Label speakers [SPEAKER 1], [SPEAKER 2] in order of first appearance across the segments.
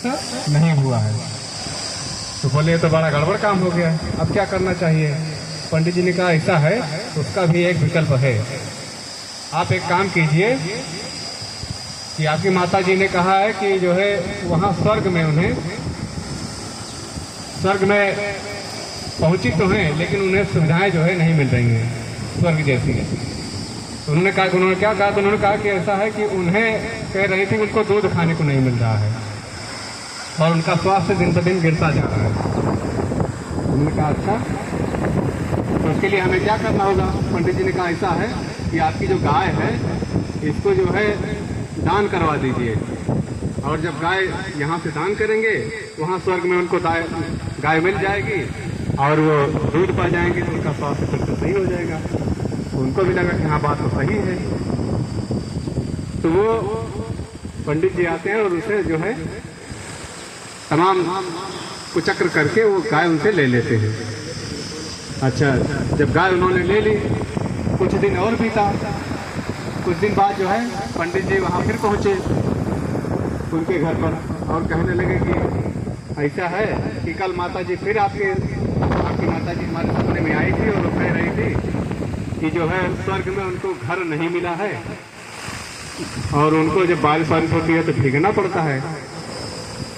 [SPEAKER 1] नहीं हुआ है। तो बोले ये तो बड़ा गड़बड़ काम हो गया, अब क्या करना चाहिए? पंडित जी ने कहा ऐसा है, उसका भी एक विकल्प है। आप एक काम कीजिए कि आपकी माता जी ने कहा है कि जो है वहाँ स्वर्ग में उन्हें, स्वर्ग में पहुंची तो हैं लेकिन उन्हें सुविधाएं जो है नहीं मिल रही हैं स्वर्ग जैसी। तो उन्होंने कहा कि, उन्होंने क्या कहा, तो उन्होंने कहा कि ऐसा है कि उन्हें कह रही थी उनको दूध खाने को नहीं मिल रहा है और उनका स्वास्थ्य दिन ब दिन गिरता जा रहा है। उन्होंने कहा अच्छा, तो उसके लिए हमें क्या करना होगा? पंडित जी ने कहा ऐसा है कि आपकी जो गाय है इसको जो है दान करवा दीजिए, और जब गाय यहाँ से दान करेंगे वहाँ स्वर्ग में उनको गाय मिल जाएगी और वो दूध पा जाएंगे तो उनका स्वास्थ्य फिर से सही हो जाएगा। तो उनको भी लगा कि हाँ बात तो सही है। तो वो पंडित जी आते हैं और उसे जो है तमाम कुचक्र करके वो गाय उनसे ले लेते हैं। अच्छा, जब गाय उन्होंने ले ली, कुछ दिन और बीता। कुछ दिन बाद जो है पंडित जी वहाँ फिर पहुँचे उनके घर पर और कहने लगे कि ऐसा है कि कल माता जी फिर आपकी माता जी हमारे सपने में आई थी और वो कह रही थी कि जो है स्वर्ग में उनको घर नहीं मिला है और उनको जब बारिश होती है तो भीगना पड़ता है।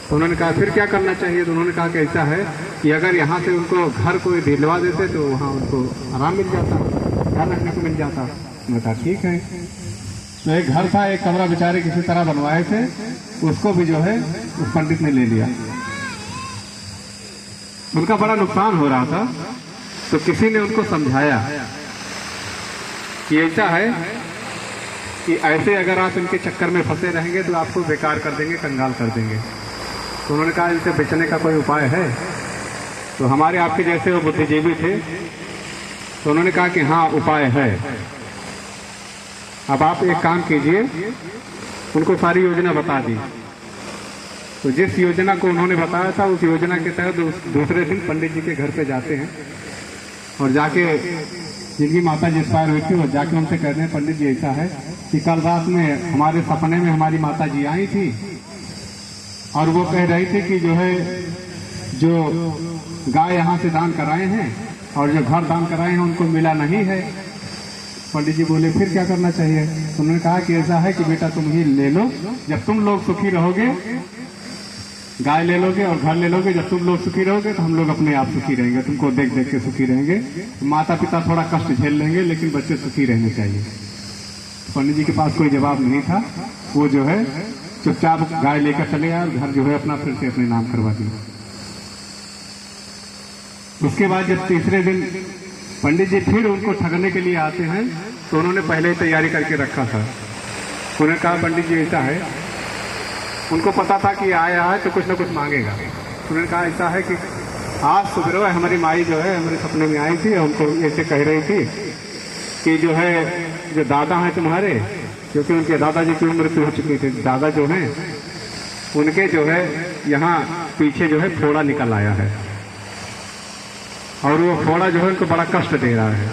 [SPEAKER 1] तो उन्होंने कहा फिर क्या करना चाहिए? तो उन्होंने कहा कि ऐसा है कि अगर यहाँ से उनको घर कोई दिलवा देते तो वहाँ उनको आराम मिल जाता, घर रखने को मिल जाता। मैं कहा ठीक है। तो एक घर था, एक कमरा बेचारे किसी तरह बनवाए थे, उसको भी जो है उस पंडित ने ले लिया। उनका बड़ा नुकसान हो रहा था, तो किसी ने उनको समझाया कि ऐसा है कि ऐसे अगर आप इनके चक्कर में फंसे रहेंगे तो आपको बेकार कर देंगे, कंगाल कर देंगे। तो उन्होंने कहा इनसे बचने का कोई उपाय है? तो हमारे आपके जैसे वो बुद्धिजीवी थे, तो उन्होंने कहा कि हाँ उपाय है। अब आप एक काम कीजिए, उनको सारी योजना बता दी। तो जिस योजना को उन्होंने बताया था उस योजना के तहत दूसरे दिन पंडित जी के घर पे जाते हैं और जाके जिनकी माता जी एक्सपायर हुई थी वो जाके उनसे कहते हैं पंडित जी ऐसा है कि कल रात में हमारे सपने में हमारी माता जी आई थी और वो कह रही थी कि जो है जो गाय यहाँ से दान कराए हैं और जो घर दान कराए हैं उनको मिला नहीं है। पंडित जी बोले फिर क्या करना चाहिए? तो उन्होंने कहा कि ऐसा है कि बेटा तुम ही ले लो, जब तुम लोग सुखी रहोगे, गाय ले लोगे और घर ले लोगे, जब तुम लोग सुखी रहोगे तो हम लोग अपने आप सुखी रहेंगे, तुमको देख देख के सुखी रहेंगे। माता पिता थोड़ा कष्ट झेल लेंगे लेकिन बच्चे सुखी रहने चाहिए। पंडित जी के पास कोई जवाब नहीं था, वो जो है चुपचाप गाय लेकर चले आए और घर जो है अपना फिर से अपने नाम करवा दिया। उसके बाद जब तीसरे दिन पंडित जी फिर उनको ठगने के लिए आते हैं तो उन्होंने पहले ही तैयारी करके रखा था। उन्होंने कहा पंडित जी ऐसा है, उनको पता था कि आया है तो कुछ ना कुछ मांगेगा। उन्होंने कहा ऐसा है कि आज सुबह हमारी माई जो है हमारे सपने में आई थी, हमको ऐसे कह रही थी कि जो है जो दादा हैं तुम्हारे, क्योंकि उनके दादाजी की मृत्यु हो चुकी थी, दादा जो हैं उनके जो है यहाँ पीछे जो है फोड़ा निकल आया है और वो फोड़ा जो है उनको बड़ा कष्ट दे रहा है।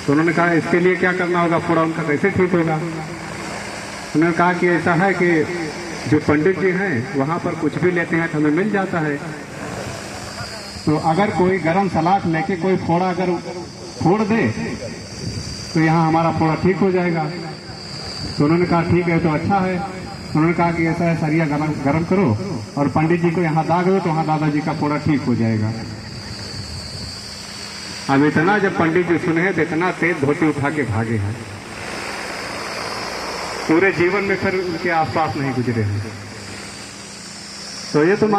[SPEAKER 1] तो उन्होंने कहा इसके लिए क्या करना होगा, फोड़ा उनका कैसे ठीक होगा? उन्होंने कहा कि ऐसा है कि जो पंडित जी हैं वहाँ पर कुछ भी लेते हैं तो हमें मिल जाता है, तो अगर कोई गर्म सलाख लेके कोई फोड़ा अगर फोड़ दे तो यहाँ हमारा फोड़ा ठीक हो जाएगा। तो उन्होंने कहा ठीक है, तो अच्छा है। उन्होंने कहा कि ऐसा है सरिया गर्म करो और पंडित जी को यहाँ दाग दो तो वहाँ दादाजी का फोड़ा ठीक हो जाएगा। अब इतना जब पंडित जी सुने तो इतना तेज धोती उठा के भागे हैं, पूरे जीवन में फिर उनके आसपास नहीं गुजरे हैं। तो ये तो